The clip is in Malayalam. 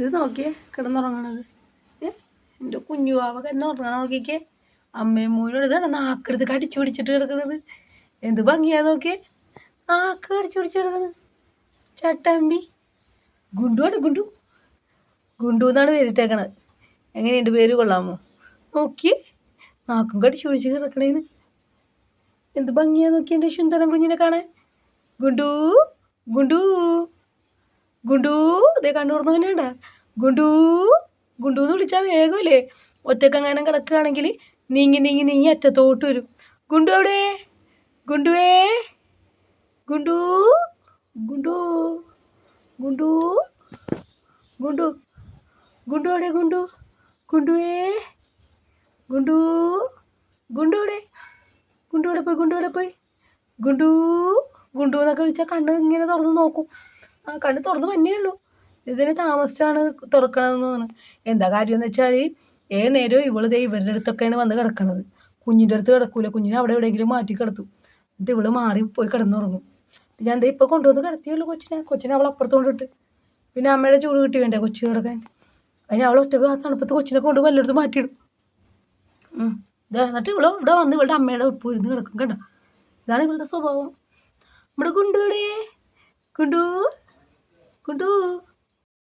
ഇത് നോക്കിയേ കിടന്നുറങ്ങണത്. എൻ്റെ കുഞ്ഞുവാവ കിടന്നുറങ്ങണ നോക്കിക്കേ. അമ്മയും മോനോട് ഇതാണ് നാക്കെടുത്ത് കടിച്ചു പിടിച്ചിട്ട് കിടക്കണത്. എന്ത് ഭംഗിയാ നോക്കിയേ, നാക്ക് കടിച്ചു പിടിച്ച് കിടക്കണത്. ചട്ടമ്പി ഗുണ്ടുവാണ്, ഗുണ്ടു ഗുണ്ടു എന്നാണ് പേരിട്ടേക്കണത്. എങ്ങനെയുണ്ട്, പേര് കൊള്ളാമോ? നോക്കിയേ, നാക്കും കടിച്ചു പിടിച്ച് കിടക്കണേന്ന്. എന്ത് ഭംഗിയാ നോക്കി എൻ്റെ സുന്ദരൻ കുഞ്ഞിനെ കാണാൻ. ഗുണ്ടു ഗുണ്ടു ഗുണ്ടു ഇതേ കണ്ണു തുറന്നവനാണ്ട. ഗുണ്ടു ഗുണ്ടു എന്ന് വിളിച്ചാൽ വേഗമല്ലേ. ഒറ്റക്കങ്ങാനം കിടക്കുകയാണെങ്കിൽ നീങ്ങി നീങ്ങി നീങ്ങി അറ്റത്തോട്ട് വരും. ഗുണ്ടു എവിടെ? ഗുണ്ടുവേ, ഗുണ്ടു ഗുണ്ടു ഗുണ്ടു ഗുണ്ടു ഗുണ്ടു എവിടെ? ഗുണ്ടു ഗുണ്ടുവേ, ഗുണ്ടു ഗുണ്ടു എവിടെ? ഗുണ്ടു എവിടെ പോയി? ഗുണ്ടു എവിടെ പോയി? ഗുണ്ടു ഗുണ്ടു എന്നൊക്കെ വിളിച്ചാൽ കണ്ണ് ഇങ്ങനെ തുറന്ന് നോക്കും. ആ കണ്ണ് തുറന്ന് തന്നേ ഉള്ളൂ. ഇതിന് താമസിച്ചാണ് തുറക്കണതെന്ന് തോന്നുന്നു. എന്താ കാര്യം എന്ന് വെച്ചാൽ നേരവും ഇവളിതേ ഇവരുടെ അടുത്തൊക്കെയാണ് വന്ന് കിടക്കണത്. കുഞ്ഞിൻ്റെ അടുത്ത് കിടക്കൂല. കുഞ്ഞിനെ അവിടെ എവിടെയെങ്കിലും മാറ്റി കിടത്തും. എന്നിട്ട് ഇവള് മാറി പോയി കിടന്നുറങ്ങും. ഞാൻ എന്താ ഇപ്പോൾ കൊണ്ടുവന്ന് കിടത്തിയുള്ളൂ കൊച്ചിനെ അവൾ അപ്പുറത്തോണ്ടിട്ട്. പിന്നെ അമ്മയുടെ ചൂട് കിട്ടി വേണ്ടേ കൊച്ചു കിടക്കാൻ. അതിന് അവൾ ഒറ്റക്ക് ആ തണുപ്പത്ത് കൊച്ചിനെ കൊണ്ട് വല്ലയിടത്ത് മാറ്റിയിടും. എന്നിട്ട് ഇവിടെ വന്ന് ഇവളുടെ അമ്മയുടെ ഉപ്പ് ഇരുന്ന് കിടക്കും. കണ്ട, ഇതാണ് ഇവളുടെ സ്വഭാവം. നമ്മുടെ ഗുണ്ടുവിടെ? ഗുണ്ടു ഗുണ്ടു